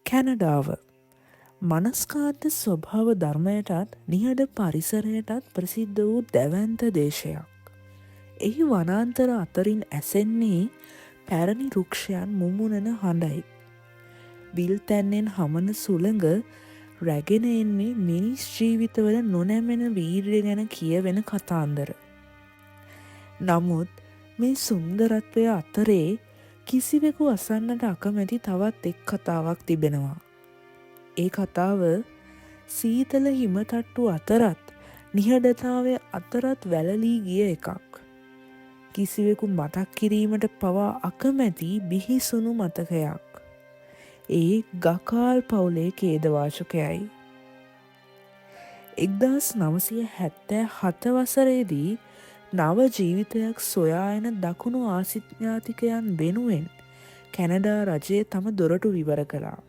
කැනඩාව මනස්කාන්ත ස්වභාව ධර්මයටත් නිහඬ පරිසරයටත් ප්‍රසිද්ධ වූ දැවැන්ත දේශයක්. එහි වනාන්තර අතරින් ඇසෙන්නේ පැරණි රුක්ෂයන් මුමුණන හඬයි. විල්තැන්නෙන් හමන සුළඟ රැගෙන එන්නේ මිනිස් ජීවිතවල නොනැමෙන වීර්ය ගැන කියවෙන කතාන්දර. නමුත් මේ සුන්දරත්වය අතරේ කිසිවෙකු අසන්නට අකමැති තවත් එක් කතාවක් තිබෙනවා. ඒ කතාව සීතල හිමතට්ටු අතරත් නිහඬතාවය අතරත් වැළලී ගිය එකක්. කිසිවෙකු මතක් කිරීමට පවා අකමැති බිහිසුණු මතකයක්. ඒ ගකාල් පවුලේ ඛේදවාචකයයි. 1977 වසරේදී නව ජීවිතයක් සොයා එන දකුණු ආසියාතිකයන් වෙනුවෙන් කැනඩා රජය තම දොරටු විවර කළා.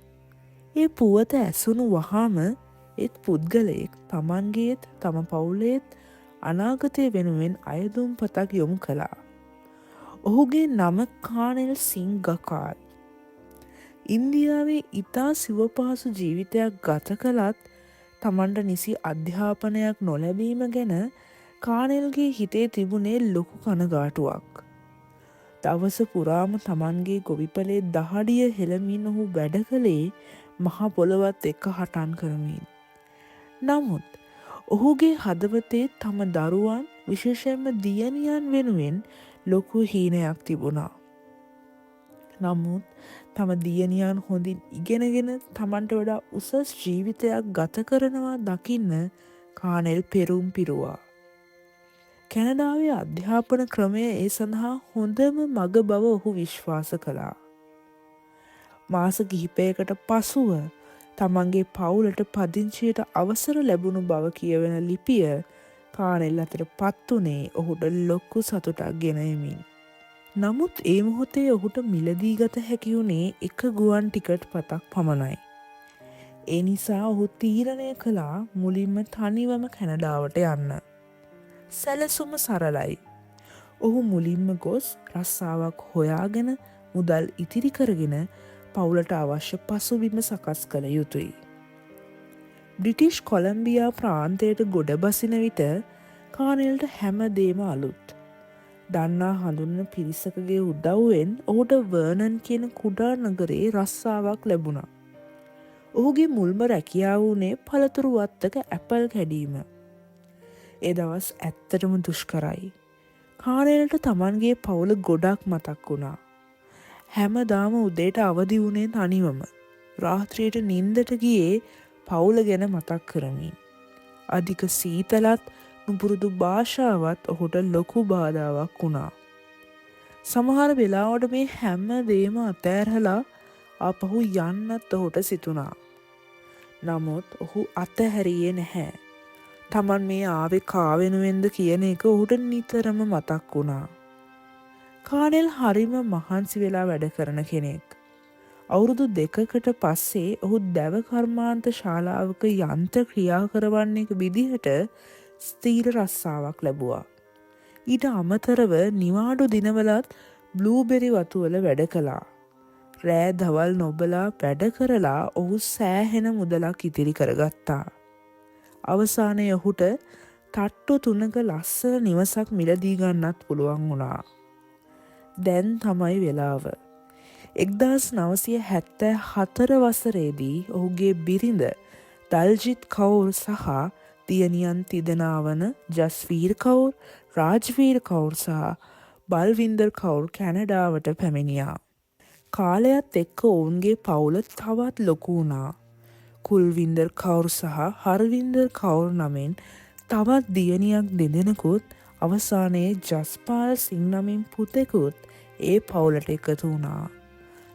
ඒ පුවත ඇසුණු වහාම එත් පුද්ගලයෙක් තමන්ගේත් තම පවුලේත් අනාගතය වෙනුවෙන් අයදුම්පතක් යොමු කළා. ඔහුගේ නම කානෙල් සිං ගකාල්. ඉන්දියාවේ ඉතා සිවපහසු ජීවිතයක් ගත කළත් තමන්ට නිසි අධ්‍යාපනයක් නොලැබීම ගැන කානෙල්ගේ හිතේ තිබුණේ ලොකු කනගාටුවක්. දවස පුරාම තමන්ගේ ගොවිපලේ දහඩිය හෙළමින් ඔහු වැඩ කළේ මහ පොළොවත් එක්ක හටන් කරමින්. නමුත් ඔහුගේ හදවතේ තම දරුවන් විශේෂයෙන්ම දියණියන් වෙනුවෙන් ලොකු හීනයක් තිබුණා. නමුත් තම දියණියන් හොඳින් ඉගෙනගෙන තමන්ට වඩා උසස් ජීවිතයක් ගත කරනවා දකින්න කානෙල් පෙරුම් පිරුවා. කැනඩාවේ අධ්‍යාපන ක්‍රමය ඒ සඳහා හොඳම මග බව ඔහු විශ්වාස කළා. මාස කිහිපයකට පසුව තමන්ගේ පවුලට පදිංචියට අවසර ලැබුණු බව කියවෙන ලිපිය කානෙල් අතට පත් වුණේ ඔහුට ලොකු සතුටක් ගෙන එමින්. නමුත් ඒ මොහොතේ ඔහුට මිලදී ගත හැකි වුණේ එක ගුවන් ටිකට් පතක් පමණයි. ඒ නිසා ඔහු තීරණය කළා මුලින්ම තනිවම කැනඩාවට යන්න. සැලසුම සරලයි. ඔහු මුලින්ම ගොස් රස්සාවක් හොයාගෙන මුදල් ඉතිරි කරගෙන පවුලට අවශ්‍ය පසුබිම සකස් කළ යුතුයි. බ්‍රිටිෂ් කොලම්බියා ප්‍රාන්තයට ගොඩ බසින විට කානෙල්ට හැම දේම අලුත්. දන්නා හඳුන්න පිරිසකගේ උදව්වෙන් ඔහුට වර්නන් කියන කුඩා නගරේ රස්සාවක් ලැබුණා. ඔහුගේ මුල්ම රැකියාව වුණේ පළතුරු වත්තක ඇපල් කැඩීම. ඒ දවස් ඇත්තටම දුෂ්කරයි. කානෙල්ට තමන්ගේ පවුල ගොඩක් මතක් වුණා. හැමදාම උදේට අවදි වුණේ තනිවම. රාත්‍රියට නින්දට ගියේ පවුල ගැන මතක් කරමින්. අධික සීතලත් නුපුරුදු භාෂාවත් ඔහුට ලොකු බාධාවක් වුණා. සමහර වෙලාවට මේ හැම දේම අතෑරලා ආපහු යන්නත් ඔහුට සිතුණා. නමුත් ඔහු අතහැරියේ නැහැ. තමන් මේ ආවේ කා වෙනුවෙන්ද කියන එක ඔහුට නිතරම මතක් වුණා. කානෙල් හරිම මහන්සි වෙලා වැඩ කරන කෙනෙක්. අවුරුදු 2කට පස්සේ ඔහු දැව කර්මාන්ත ශාලාවක යන්ත්‍ර ක්‍රියා කරවන්නෙක් විදිහට ස්ථීර රස්සාවක් ලැබුවා. ඊට අමතරව නිවාඩු දිනවලත් බ්ලූබෙරි වතුවල වැඩ කළා. රෑ දවල් නොබලා වැඩ කරලා ඔහු සෑහෙන මුදලක් ඉතිරි කරගත්තා. අවසානයේ ඔහුට තට්ටු 3ක ලස්සන නිවසක් මිලදී ගන්නත් පුළුවන් වුණා. දැන් තමයි වෙලාව. 1974 වසරේදී ඔහුගේ බිරිඳ දල්ජිත් කෞර් සහ දියණියන් තිදෙනා වන ජස්වීර් කෞර්, රාජ්වීර් කෞර් සහ බල්වින්දර් කෞර් කැනඩාවට පැමිණියා. කාලයත් එක්ක ඔවුන්ගේ පවුල තවත් ලොකු වුණා. කුල්වින්දර් කෞර් සහ හර්වින්දර් කෞර් නමින් තවත් දියණියක් දෙදෙනෙකුත් අවසානයේ ජස්පාල් සිං නමින් පුතෙකුත් ඒ පවුලට එකතු වුණා.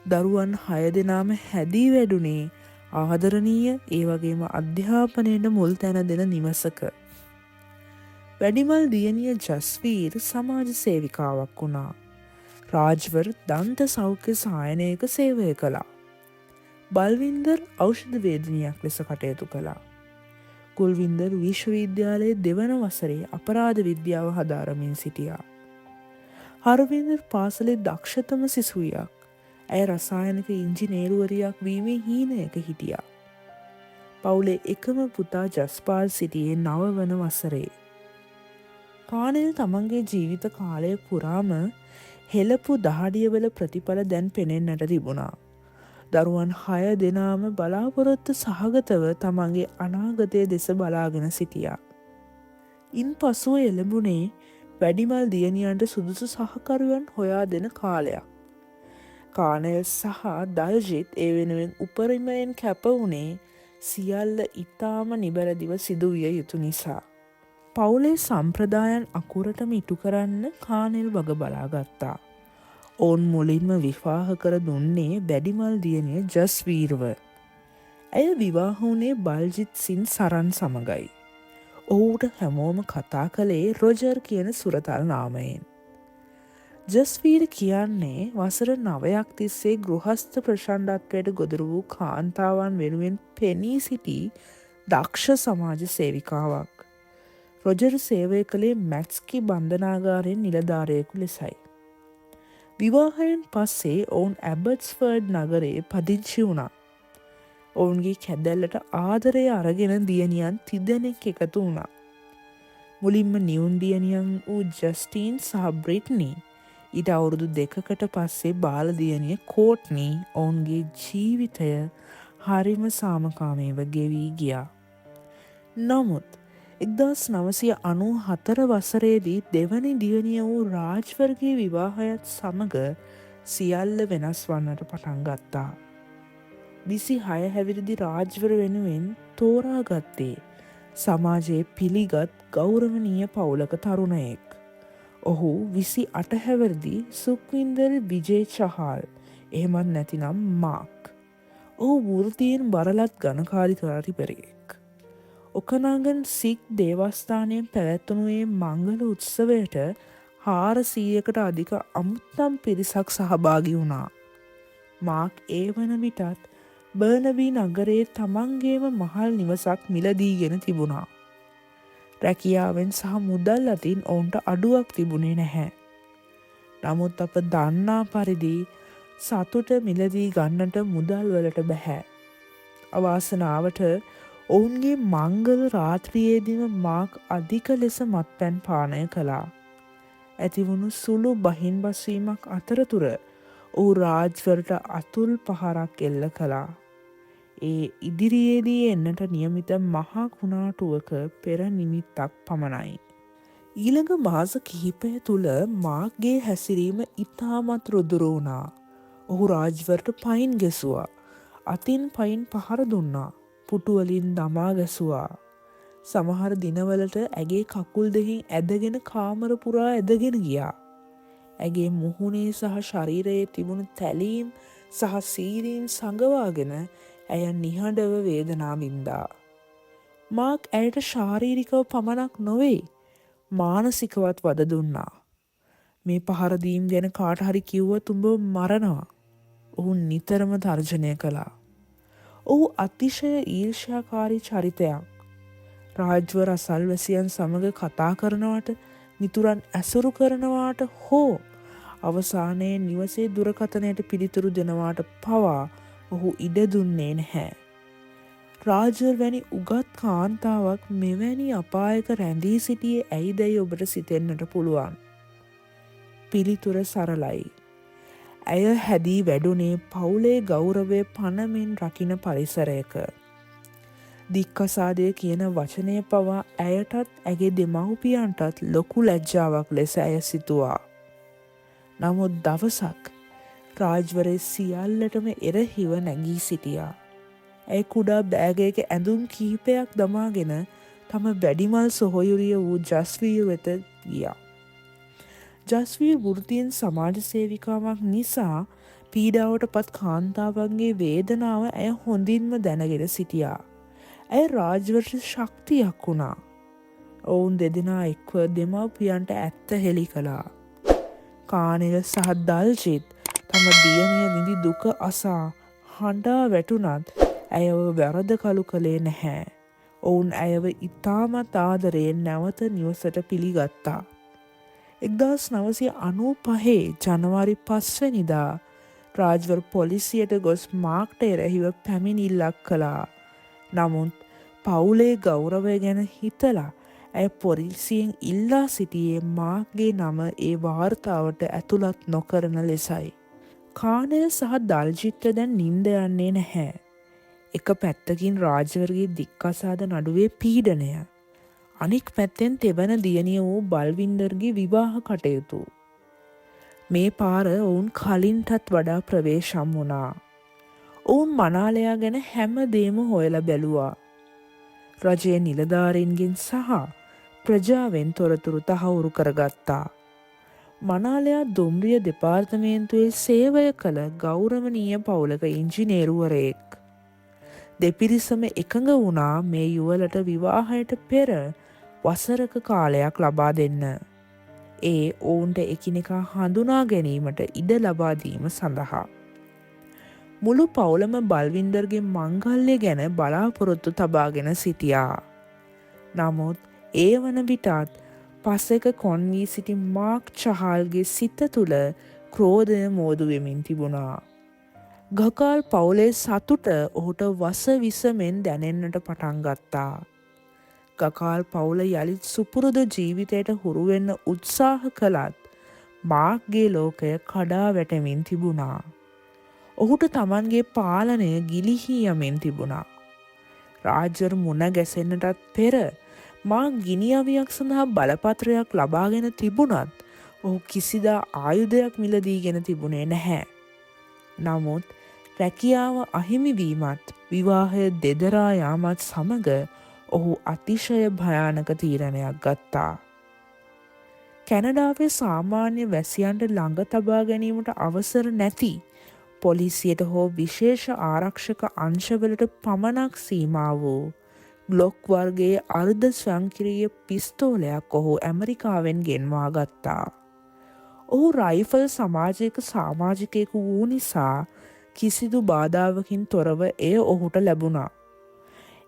දරුවන් 6 දෙනාම හැදී වැඩුණේ ආදරණීය ඒ වගේම අධ්‍යාපනයට මුල් තැන දෙන නිවසක. වැඩිමල් දියණිය ජස්වීර් සමාජ සේවිකාවක් වුණා. රාජ්වර් දන්ත සෞඛ්‍ය සායනයක සේවය කළා. බල්වින්දර් ඖෂධ වේදිනියක් ලෙස කටයුතු කළා. කුල්වින්දර් විශ්වවිද්‍යාලයේ දෙවන වසරේ අපරාධ විද්‍යාව හදාරමින් සිටියා. හර්වින්දර් පාසලේ දක්ෂතම සිසුවියක්. ඇය රසායනික ඉංජිනේරුවරියක් වීමේ හීනයක හිටියා. පවුලේ එකම පුතා ජස්පාල් සිටියේ 9 වන වසරේ. කානෙල් තමන්ගේ ජීවිත කාලය පුරාම හෙළපු දහඩියවල ප්‍රතිඵල දැන් පෙනෙන්නට තිබුණා. දරුවන් 6 දෙනාම බලාපොරොත්තු සහගතව තමන්ගේ අනාගතය දෙස බලාගෙන සිටියා. ඉන් පසුව එළඹුණේ වැඩිමල් දියණියන්ට සුදුසු සහකරුවන් හොයා දෙන කාලයක්. කානෙල් සහ දල්ජිත් ඒ වෙනුවෙන් උපරිමයෙන් කැප වුණේ සියල්ල ඉතාම නිබැරදිව සිදුවිය යුතු නිසා. පවුලේ සම්ප්‍රදායන් අකුරටම ඉටු කරන්න කානෙල් වග බලාගත්තා. ඔවුන් මුලින්ම විවාහ කර දුන්නේ වැඩිමල් දියණිය ජස්වීර්ව. ඇය විවාහ වුණේ බල්ජිත් සින් සරන් සමගයි. ඔහුට හැමෝම කතා කළේ රොජර් කියන සුරතල් නාමයෙන්. ජස්වීර් කියන්නේ වසර 9ක් තිස්සේ ගෘහස්ත ප්‍රචණ්ඩත්වයට ගොදුරු වූ කාන්තාවන් වෙනුවෙන් පෙනී සිටි දක්ෂ සමාජ සේවිකාවක්. රොජර් සේවය කළේ මැක්ස්කි බන්ධනාගාරයෙන් නිලධාරයෙකු ලෙසයි. විවාහයෙන් පස්සේ ඔවුන් ඇබට්ස්ෆර්ඩ් නගරයේ පදිංචි වුණා. ඔවුන්ගේ කැදැල්ලට ආදරය අරගෙන දියණියන් 30 දෙනෙක් එකතු වුණා. මුලින්ම නිවුන් දියණියන් වූ ජස්ටින් සහ බ්‍රිට්නි, ඊට අවුරුදු 2කට පස්සේ බාල දියණිය කෝට්නි ඔවුන්ගේ ජීවිතය හරිම සාමකාමීව ගෙවී ගියා. නමුත් 1994 වසරේදී දෙවනි දියණිය වූ රාජ්වර්ගේ විවාහයත් සමග සියල්ල වෙනස් වන්නට පටන් ගත්තා. 26 හැවිරිදි රාජ්වර වෙනුවෙන් තෝරාගත්තේ සමාජයේ පිළිගත් ගෞරවනීය පවුලක තරුණයෙක්. ඔහු 28 හැවිරිදි සුක්වින්දර් විජේ චහල්, එහෙමත් නැතිනම් මාක්. ඔහු වෘත්තියෙන් බරලත් ගණකාධිකාරිවරයෙක්. ඔකනගන් සික් දේවස්ථානයෙන් පැවැත්වුණේ මංගල උත්සවයට 400කට අධික අමුත්තම් පිරිසක් සහභාගී වුණා. මාක් ඒ වන විටත් බර්නබී නගරයේ තමන්ගේම මහල් නිවසක් මිලදීගෙන තිබුණා. රැකියාවෙන් සහ මුදල් අතින් ඔවුන්ට අඩුවක් තිබුණේ නැහැ. නමුත් අප දන්නා පරිදි සතුට මිලදී ගන්නට මුදල් වලට බැහැ. අවාසනාවට ඔවුන්ගේ මංගල රාත්‍රියේදීම මාක් අධික ලෙස මත්පැන් පානය කළා. ඇතිවුණු සුළු බහින්බස්වීමක් අතරතුර ඔහු රාජ්වරට අතුල් පහරක් එල්ල කළා. ඒ ඉදිරියේදී එන්නට නියමිත මහා කුණාටුවක පෙර නිමිත්තක් පමණයි. ඊළඟ මාස කිහිපය තුළ මාක්ගේ හැසිරීම ඉතාමත් රුදුරු වුණා. ඔහු රාජ්වරට පයින් ගැසුවා. අතින් පයින් පහර දුන්නා. පුටුවලින් දමා ගැසුවා. සමහර දිනවලට ඇගේ කකුල් දෙකින් ඇදගෙන කාමර පුරා ඇදගෙන ගියා. ඇගේ මුහුණේ සහ ශරීරයේ තිබුණු තැලීම් සහ සීරීම් සඟවාගෙන ඇය නිහඬව වේදනා වින්දා. මාක් ඇයට ශාරීරිකව පමණක් නොවේ, මානසිකවත් වද දුන්නා. මේ පහරදීම් ගැන කාට හරි කිව්වොත් උඹ මරනවා. ඔහු නිතරම තර්ජනය කළා. ඔහු අතිශය ඊර්ෂ්‍යාකාරී චරිතයක්. රාජ්වර අසල්වැසියන් සමග කතා කරනවට, මිතුරන් ඇසුරු කරනවාට හෝ අවසානයේ නිවසේ දුරකථනයට පිළිතුරු දෙනවාට පවා ඔහු ඉඩ දුන්නේ නැහැ. රාජර් වැනි උගත් කාන්තාවක් මෙවැනි අපායක රැඳී සිටියේ ඇයිදැයි ඔබට සිතෙන්නට පුළුවන්. පිළිතුර සරලයි. ඇය හැදී වැඩුණේ පවුලේ ගෞරවය පනමින් රකින පරිසරයක. දික්කසාදය කියන වචනය පවා ඇයටත් ඇගේ දෙමව්පියන්ටත් ලොකු ලැජ්ජාවක් ලෙස ඇය සිතුවා. නමුත් දවසක් රාජ්වරය සියල්ලටම එරහිව නැගී සිටියා. ඇය කුඩා බෑගයක ඇඳුම් කිහිපයක් දමාගෙන තම වැඩිමල් සොහොයුරිය වූ ජස්වීර් වෙත ගියා. ජස්වීර් වෘත්තියෙන් සමාජ සේවිකාවක් නිසා පීඩාවට පත් කාන්තාවන්ගේ වේදනාව ඇය හොඳින්ම දැනගෙන සිටියා. ඇය රාජ්වර්ට ශක්තියක් වුණා. ඔවුන් දෙදෙනා එක්ව දෙමව්පියන්ට ඇත්ත හෙළි කළා. කානෙල් සහ දල්ජිත් තම දියණිය විඳි දුක අසා හඬා වැටුණත් ඇයව වැරදකලු කළේ නැහැ. ඔවුන් ඇයව ඉතාමත් ආදරයෙන් නැවත නිවසට පිළිගත්තා. 1995 ජනවාරි 5 වෙනිදා රාජ්වර් පොලිසියට ගොස් මාක්ට එරෙහිව පැමිණිල්ලක් කළා. නමුත් පවුලේ ගෞරවය ගැන හිතලා ඇය පොලිසියෙන් ඉල්ලා සිටියේ මාක්ගේ නම ඒ වාර්තාවට ඇතුළත් නොකරන ලෙසයි. කානෙල් සහ දල්ජිත්ට දැන් නින්ද යන්නේ නැහැ. එක පැත්තකින් රාජ්වර්ගේ දික්කසාද නඩුවේ පීඩනය. අනික් පැත්තෙන් තෙවන දියණිය වූ බල්වින්ඩර්ගේ විවාහ කටයුතු. මේ පාර ඔවුන් කලින්ටත් වඩා ප්‍රවේශම් වුණා. ඔවුන් මනාලයා ගැන හැම දේම හොයලා බැලුවා. රජයේ නිලධාරීන්ගෙන් සහ ප්‍රජාවෙන් තොරතුරු තහවුරු කරගත්තා. මනාලයා දුම්රිය දෙපාර්තමේන්තුවේ සේවය කළ ගෞරවනීය පවුලක ඉංජිනේරුවරයෙක්. දෙපිරිසම එකඟ වුණා මේ යුවලට විවාහයට පෙර වසරක කාලයක් ලබා දෙන්න. ඒ ඔවුන්ට එකිනෙකා හඳුනා ගැනීමට ඉඩ ලබා දීම සඳහා. මුළු පවුලම බල්වින්ඩර්ගේ මංගල්‍ය ගැන බලාපොරොත්තු තබාගෙන සිටියා. නමුත් ඒ වන විටත් පසෙක කොන් වී සිටි මාක් චහල්ගේ සිත තුළ ක්‍රෝධය මෝදු වෙමින් තිබුණා. ගකාල් පවුලේ සතුට ඔහුට වස විසමෙන් දැනෙන්නට පටන් ගත්තා. ගකාල් පවුල යළිත් සුපුරුදු ජීවිතයට හුරුවෙන්න උත්සාහ කළත් මාක්ගේ ලෝකය කඩා වැටෙමින් තිබුණා. ඔහුට තමන්ගේ පාලනය ගිලිහී යමින් තිබුණා. රාජ්වර් මුණ ගැසෙන්නටත් පෙර මා ගිනිඅවියක් සඳහා බලපත්‍රයක් ලබාගෙන තිබුණත් ඔහු කිසිදා ආයුධයක් මිලදීගෙන තිබුණේ නැහැ. නමුත් රැකියාව අහිමිවීමත් විවාහය දෙදරා යාමත් සමග ඔහු අතිශය භයානක තීරණයක් ගත්තා. කැනඩාවේ සාමාන්‍ය වැසියන්ට ළඟ තබා ගැනීමට අවසර නැති පොලිසියට හෝ විශේෂ ආරක්ෂක අංශවලට පමණක් සීමා වූ ග්ලොක් වර්ගයේ අර්ධ ස්වයංක්‍රීය පිස්තෝලයක් ඔහු ඇමරිකාවෙන් ගෙන්වා ගත්තා. ඔහු රයිෆල් සමාජයක සාමාජිකයෙකු වූ නිසා කිසිදු බාධාවකින් තොරව එය ඔහුට ලැබුණා.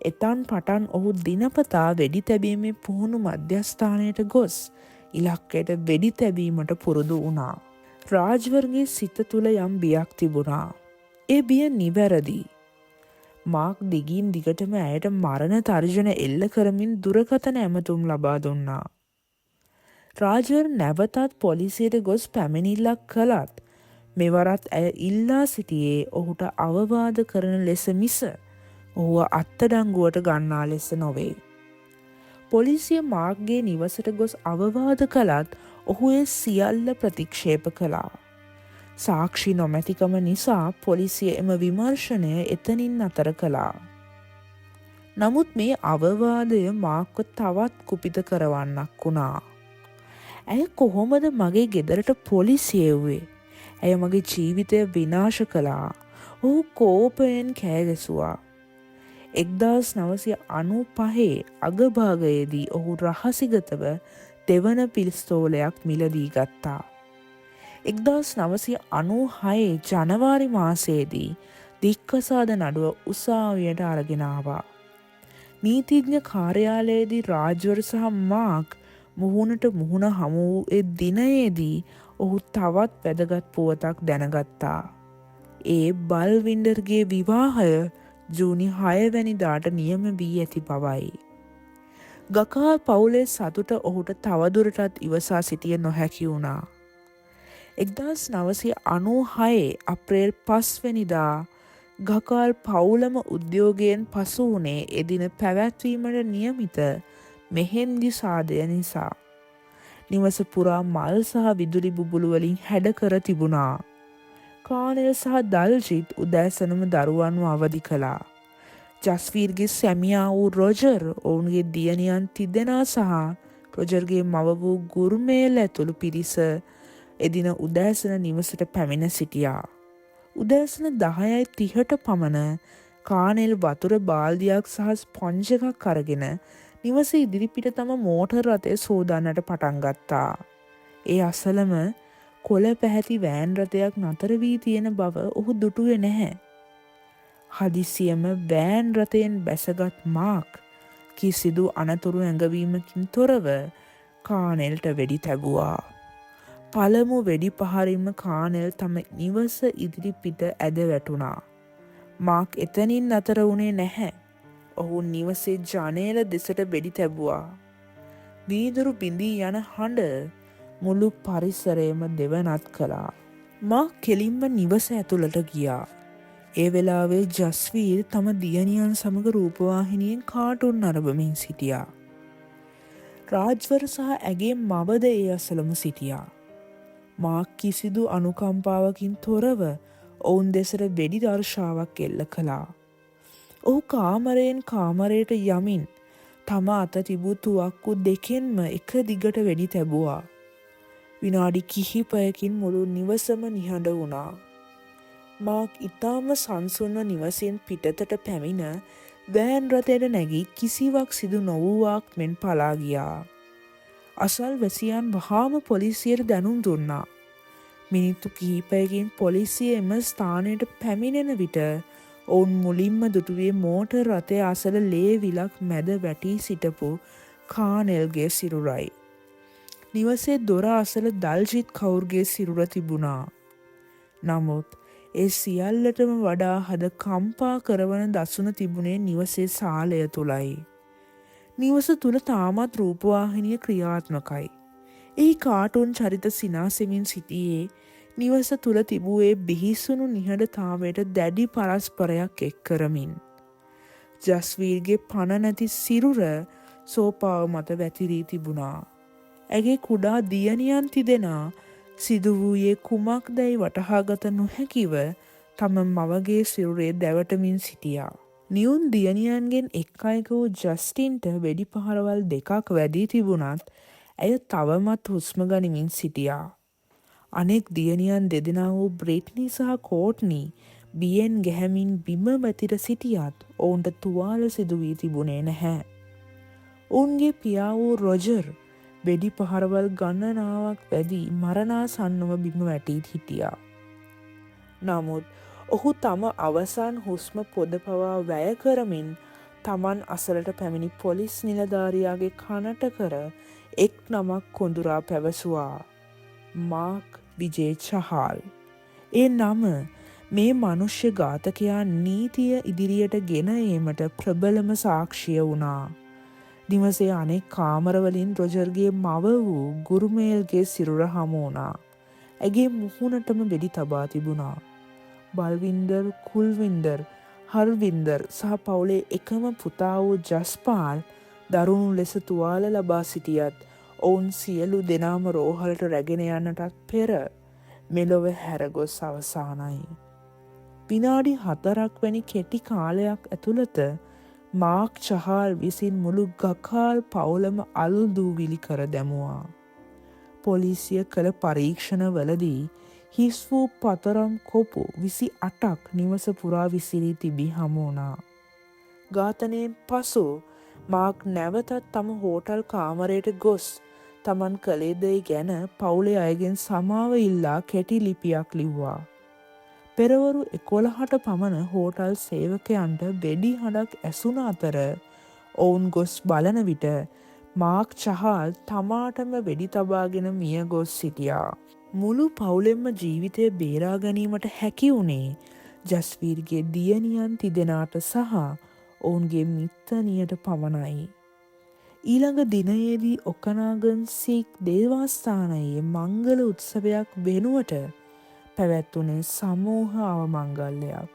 එතන් පටන් ඔහු දිනපතා වෙඩි තැබීමේ පුහුණු මධ්‍යස්ථානයට ගොස් ඉලක්කයට වෙඩි තැබීමට පුරුදු වුණා. රාජ්වර්ගේ සිත තුළ යම් බියක් තිබුණා. ඒ බිය නිවැරදි. මාක් දිගින් දිගටම ඇයට මරණ තර්ජන එල්ල කරමින් දුරකථන ඇමතුම් ලබා දුන්නා. රාජ්වර් නැවතත් පොලිසියට ගොස් පැමිණිල්ලක් කළත් මෙවරත් ඇය ඉල්ලා සිටියේ ඔහුට අවවාද කරන ලෙස මිස ඔහුව අත්අඩංගුවට ගන්නා ලෙස නොවේ. පොලිසිය මාක්ගේ නිවසට ගොස් අවවාද කළත් ඔහු ඒ සියල්ල ප්‍රතික්ෂේප කළා. සාක්ෂි නොමැතිකම නිසා පොලිසිය එම විමර්ශනය එතනින් අතර කළා. නමුත් මේ අවවාදය මාක්ව තවත් කුපිත කරවන්නක් වුණා. ඇය කොහොමද මගේ ගෙදරට පොලිසිය එව්වේ? ඇය මගේ ජීවිතය විනාශ කළා. ඔහු කෝපයෙන් කෑගැසුවා. 1995 අගභාගයේදී ඔහු රහසිගතව දෙවන පිස්තෝලයක් මිලදී ගත්තා. 1996 ජනවාරි මාසයේදී දික්කසාද නඩුව උසාවියට අරගෙන ආවා. නීතිඥ කාර්යාලයේදී රාජ්වර් සහ මාක් මුහුණට මුහුණ හමු වූ ඒ දිනයේදී ඔහු තවත් වැදගත් පුවතක් දැනගත්තා. ඒ බල්වින්ඩර්ගේ විවාහය ජූනි 6 වැනිදාට නියම වී ඇති බවයි. ගකාල් පවුලේ සතුට ඔහුට තවදුරටත් ඉවසා සිටිය නොහැකි වුණා. 1996 අප්‍රේල් 5 වැනිදා ගකාල් පවුලම උද්යෝගයෙන් පසු වුණේ එදින පැවැත්වීමට නියමිත මෙහෙන්දි සාදය නිසා. නිවස පුරා මල් සහ විදුලි බුබුලු වලින් හැඩ කර තිබුණා. කානෙල් සහ දල්ජිත් උදෑසනම දරුවන්ව අවදි කළා. ජස්වීර්ගේ සැමියා වූ රොජර් ඔවුන්ගේ දියණියන් තිදෙනා සහ රොජර්ගේ මව වූ ගුර්මේල් ඇතුළු පිරිස එදින උදෑසන නිවසට පැමිණ සිටියා. උදෑසන 10:30ට පමණ කානෙල් වතුර බාල්දියක් සහ ස්පොන්ජ් එකක් අරගෙන නිවස ඉදිරිපිට තම මෝටර් රථය සෝදන්නට පටන් ගත්තා. ඒ අසලම කොළ පැහැති වෑන් රථයක් නතර වී තියෙන බව ඔහු දුටුවේ නැහැ. හදිසියම වෑන් රථයෙන් බැසගත් මාක් කිසිදු අනතුරු ඇඟවීමකින් තොරව කානෙල්ට වෙඩි තැබුවා. පළමු වෙඩි පහරින්ම කානෙල් තම නිවස ඉදිරි පිට ඇද වැටුණා. මාක් එතනින් අතර වුණේ නැහැ. ඔහු නිවසේ ජනේල දෙසට වෙඩි තැබුවා. වීදුරු බිඳී යන හඬ මුළු පරිසරයම දෙවනත් කළා. මා කෙලින්ම නිවස ඇතුළට ගියා. ඒ වෙලාවේ ජස්වීර් තම දියණියන් සමග රූපවාහිනියෙන් කාටුන් නරඹමින් සිටියා. රාජ්වර් සහ ඇගේ මවද ඒ අසලම සිටියා. මා කිසිදු අනුකම්පාවකින් තොරව ඔවුන් දෙසට වෙඩි දර්ශාවක් එල්ල කළා. ඔහු කාමරයෙන් කාමරයට යමින් තම අත තිබූ තුවක්කු දෙකෙන්ම එක දිගට වෙඩි තැබුවා. විනාඩි කිහිපයකින් මුළු නිවසම නිහඬ වුණා. මාක් ඉතාම සංසුන්ව නිවසෙන් පිටතට පැමිණ වෑන් රථයට නැගී කිසිවක් සිදු නොවූවාක් මෙන් පලා ගියා. අසල්වැසියන් වහාම පොලිසියට දැනුම් දුන්නා. මිනිත්තු කිහිපයකින් පොලිසිය එම ස්ථානයට පැමිණෙන විට ඔවුන් මුලින්ම දුටුවේ මෝටර් රථය අසල ලේ විලක් මැද වැටී සිටපු කානෙල්ගේ සිරුරයි. නිවසේ දොර අසල දල්ජිත් කවුර්ගේ සිරුර තිබුණා. නමුත් ඒ සියල්ලටම වඩා හද කම්පා කරවන දසුන තිබුණේ නිවසේ සාලය තුලයි. නිවස තුල තාමත් රූපවාහිනිය ක්‍රියාත්මකයි. එහි කාටුන් චරිත සිනාසෙමින් සිටියේ නිවස තුල තිබූ ඒ බිහිසුණු නිහඬතාවයට දැඩි පරස්පරයක් එක් කරමින්. ජස්වීර්ගේ පණ නැති සිරුර සෝපාව මත වැතිරී තිබුණා. ඇගේ කුඩා දියණියන් තිදෙනා සිදු වූයේ කුමක්දැයි වටහාගත නොහැකිව තම මවගේ සිරුරේ දැවටමින් සිටියා. නියුන් දියණියන්ගෙන් එක් අයෙකු වූ ජස්ටින්ට වෙඩි පහරවල් දෙකක් වැදී තිබුණත් ඇය තවමත් හුස්ම ගනිමින් සිටියා. අනෙක් දියණියන් දෙදෙනා වූ බ්‍රිට්නි සහ කෝට්නි බියෙන් ගැහැමින් බිම වැතිර සිටියත් ඔවුන්ට තුවාල සිදු වී තිබුණේ නැහැ. ඔවුන්ගේ පියා වූ රොජර් වෙඩි පහරවල් ගණනාවක් වැදී මරණාසන්නව බිම වැටී හිටියා. නමුත් ඔහු තම අවසන් හුස්ම පොද පවා වැය කරමින් තමන් අසලට පැමිණි පොලිස් නිලධාරියාගේ කනට කර එක් නමක් කොඳුරා පැවසුවා. මාක් විජේ චහාල්. ඒ නම මේ මනුෂ්‍ය ඝාතකයා නීතිය ඉදිරියට ගෙන ඒමට ප්‍රබලම සාක්ෂිය වුණා. නිවසේ අනෙක් කාමරවලින් රොජර්ගේ මව වූ ගුරුමේල්ගේ සිරුර හමු වුණා. ඇගේ මුහුණටම වෙඩි තබා තිබුණා. බල්වින්දර්, කුල්වින්දර්, හර්වින්දර් සහ පවුලේ එකම පුතා වූ ජස්පාල් දරුණු ලෙස තුවාල ලබා සිටියත් ඔවුන් සියලු දෙනාම රෝහලට රැගෙන යන්නටත් පෙර මෙලොව හැරගොස් අවසානයි. විනාඩි 4ක් වැනි කෙටි කාලයක් ඇතුළත මාක් චහාල් විසින් මුළු ගකාල් පවුලම අල්දූවිලි කර දැමුවා. පොලිසිය කළ පරීක්ෂණවලදී හිස් වූ පතරම් කොපු 28ක් නිවස පුරා විසිරී තිබී හමු වුණා. ඝාතනයෙන් පසු මාක් නැවතත් තම හෝටල් කාමරයට ගොස් තමන් කළේ දේ ගැන පවුලේ අයගෙන් සමාව ඉල්ලා කෙටි ලිපියක් ලිව්වා. පෙරවරු 11ට පමණ හෝටල් සේවකයන්ට වෙඩි හඬක් ඇසුණ අතර ඔවුන් ගොස් බලන විට මාක් චහාල් තමාටම වෙඩි තබාගෙන මිය ගොස් සිටියා. මුළු පවුලෙන්ම ජීවිතය බේරා ගැනීමට හැකි වුණේ ජස්වීර්ගේ දියණියන් තිදෙනාට සහ ඔවුන්ගේ මිත්තණියට පමණයි. ඊළඟ දිනයේදී ඔකනාගන් සික් දේවස්ථානයේ මංගල උත්සවයක් වෙනුවට පැවැත්වුණේ සමූහ අවමංගල්‍යයක්.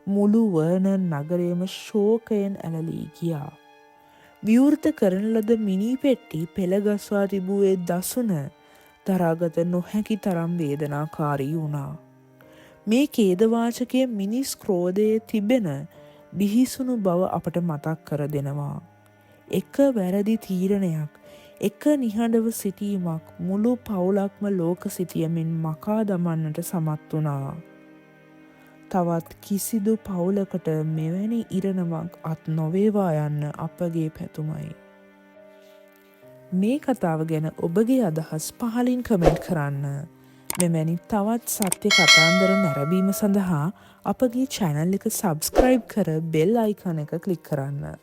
මුළු වර්නන් නගරයම ශෝකයෙන් ඇලලී ගියා. විවෘත කරන ලද මිනි පෙට්ටි පෙළගස්වා තිබූ ඒ දසුන දරාගත නොහැකි තරම් වේදනාකාරී වුණා. මේ ඛේදවාචකය මිනිස් ක්‍රෝධයේ තිබෙන බිහිසුණු බව අපට මතක් කර දෙනවා. එක වැරදි තීරණයක්, එක නිහඬව සිටීමක් මුළු පවුලක්ම ලෝක සිතියමින් මකා දමන්නට සමත් වුණා. තවත් කිසිදු පවුලකට මෙවැනි ඉරණමක් අත් නොවේවා යන්න අපගේ පැතුමයි. මේ කතාව ගැන ඔබගේ අදහස් පහලින් කමෙන්ට් කරන්න. මෙවැනි තවත් සත්‍ය කතාන්දර නැරඹීම සඳහා අපගේ channel එක subscribe කර bell icon එක click කරන්න.